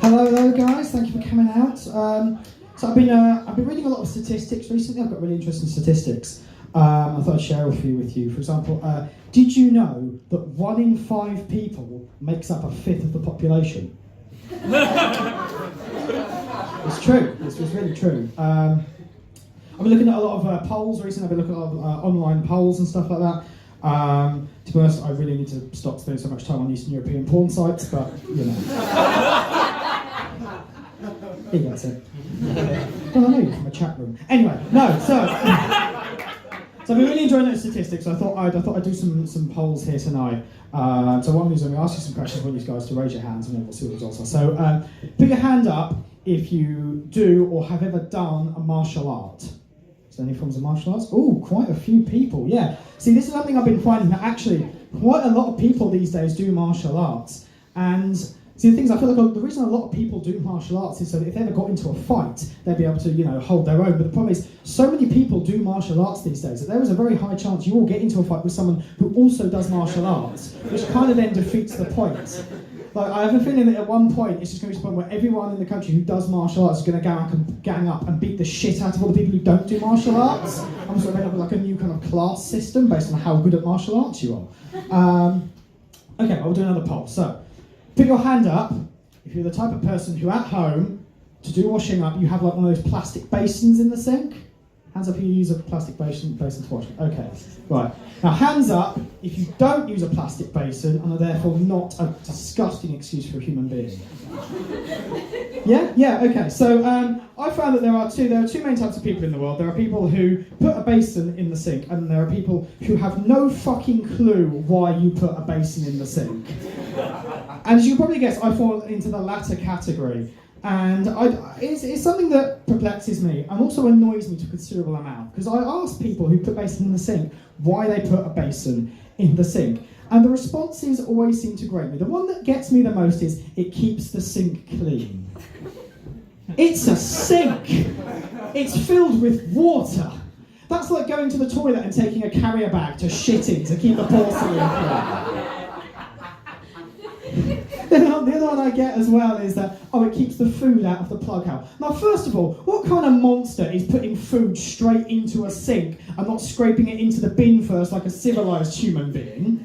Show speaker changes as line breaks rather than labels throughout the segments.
Hello guys, thank you for coming out. So I've been reading a lot of statistics recently. I've got really interesting statistics. I thought I'd share a few with you. For example, did you know that 1 in 5 people makes up 1/5 of the population? It's true. It's really true. I've been looking at a lot of polls recently. I've been looking at a lot of online polls and stuff like that. To be honest, I really need to stop spending so much time on Eastern European porn sites, but you know. He gets it. Well, I know you're from a chat room. Anyway, so I've been really enjoying those statistics. So I thought I'd do some polls here tonight. So what I'm going to do is I'm going to ask you some questions. I want you guys to raise your hands and then we'll see what the results are. So put your hand up if you do or have ever done a martial art. Is there any forms of martial arts? Oh, quite a few people, yeah. See, this is something I've been finding that actually quite a lot of people these days do martial arts. And see, the things I feel like the reason a lot of people do martial arts is so that if they ever got into a fight, they'd be able to, hold their own. But the problem is, so many people do martial arts these days that there is a very high chance you will get into a fight with someone who also does martial arts, which kind of then defeats the point. Like, I have a feeling that at one point, it's just going to be a point where everyone in the country who does martial arts is going to gang up and beat the shit out of all the people who don't do martial arts. I'm sort of end up with like a new kind of class system based on how good at martial arts you are. Okay, I'll do another poll. So, put your hand up if you're the type of person who at home, to do washing up, you have like one of those plastic basins in the sink. Hands up if you use a plastic basin to wash. Okay, right. Now hands up if you don't use a plastic basin and are therefore not a disgusting excuse for a human being. Yeah, okay. So I found that there are two main types of people in the world. There are people who put a basin in the sink, and there are people who have no fucking clue why you put a basin in the sink. And as you can probably guess, I fall into the latter category. And it's something that perplexes me and also annoys me to a considerable amount, because I ask people who put basin in the sink why they put a basin in the sink, and the responses always seem to grate me. The one that gets me the most is, it keeps the sink clean. It's a sink! It's filled with water! That's like going to the toilet and taking a carrier bag to shit in to keep the porcelain clean. The other one I get as well is that, it keeps the food out of the plug hole. Now, first of all, what kind of monster is putting food straight into a sink and not scraping it into the bin first like a civilised human being?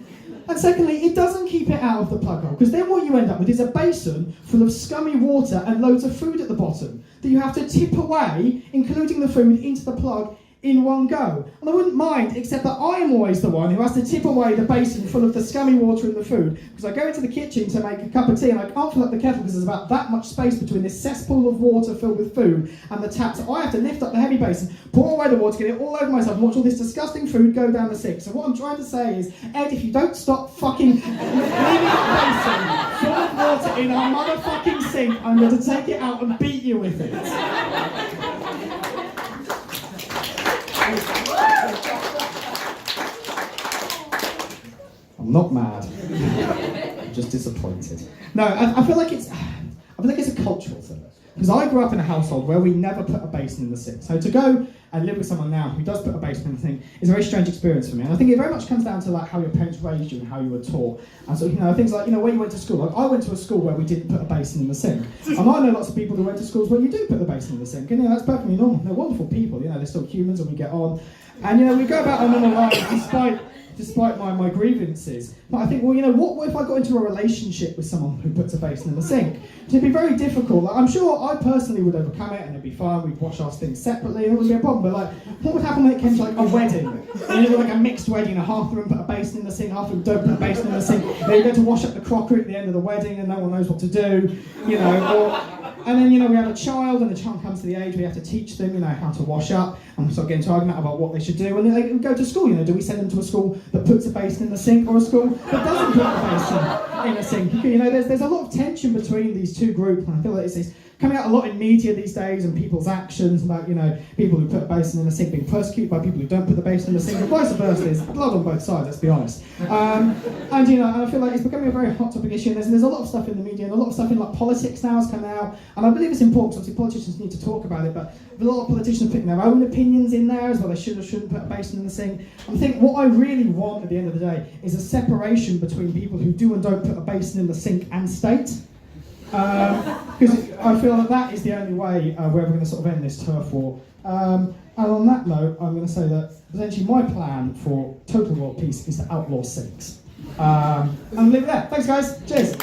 And secondly, it doesn't keep it out of the plug hole, because then what you end up with is a basin full of scummy water and loads of food at the bottom that you have to tip away, including the food, into the plug in one go. And I wouldn't mind, except that I am always the one who has to tip away the basin full of the scummy water in the food, because I go into the kitchen to make a cup of tea and I can't fill up the kettle because there's about that much space between this cesspool of water filled with food and the tap. So I have to lift up the heavy basin, pour away the water, get it all over myself, and watch all this disgusting food go down the sink. So what I'm trying to say is, Ed, if you don't stop fucking leaving that basin full of water in our motherfucking sink, I'm going to take it out and beat you with it. I'm not mad. I'm just disappointed. No, I feel like it's a cultural thing. Because I grew up in a household where we never put a basin in the sink. So to go and live with someone now who does put a basin in the sink is a very strange experience for me. And I think it very much comes down to like how your parents raised you and how you were taught. And so, things like, where you went to school. Like, I went to a school where we didn't put a basin in the sink. And I know lots of people who went to schools where you do put the basin in the sink. And, that's perfectly normal. They're wonderful people, they're still humans and we get on. And, we go about our normal lives despite my grievances. But I think, what if I got into a relationship with someone who puts a basin in the sink? It'd be very difficult. Like, I'm sure I personally would overcome it and it'd be fine, we'd wash our things separately, and it wouldn't be a problem. But like, what would happen when it came to like a wedding? And you do like a mixed wedding, and half the room put a basin in the sink, half the room don't put a basin in the sink. Then you go to wash up the crockery at the end of the wedding and no one knows what to do, and then, we have a child, and the child comes to the age where you have to teach them, how to wash up, and we start getting into argument about what they should do. And then they go to school, do we send them to a school that puts a basin in the sink, or a school that doesn't put a basin in a sink? There's a lot of tension between these two groups, and I feel like it's coming out a lot in media these days, and people's actions about, people who put a basin in the sink being persecuted by people who don't put the basin in the sink, and vice versa. There's blood on both sides, let's be honest. And I feel like it's becoming a very hot topic issue, and there's a lot of stuff in the media, and a lot of stuff in like politics now has come out, and I believe it's important, because obviously politicians need to talk about it, but a lot of politicians are putting their own opinions in there as well. They should or shouldn't put a basin in the sink. I think what I really want at the end of the day is a separation between people who do and don't put a basin in the sink and state. Because I feel that is the only way where we're going to sort of end this turf war. And on that note, I'm going to say that potentially my plan for total world peace is to outlaw sinks. And I'll leave it there. Thanks, guys. Cheers.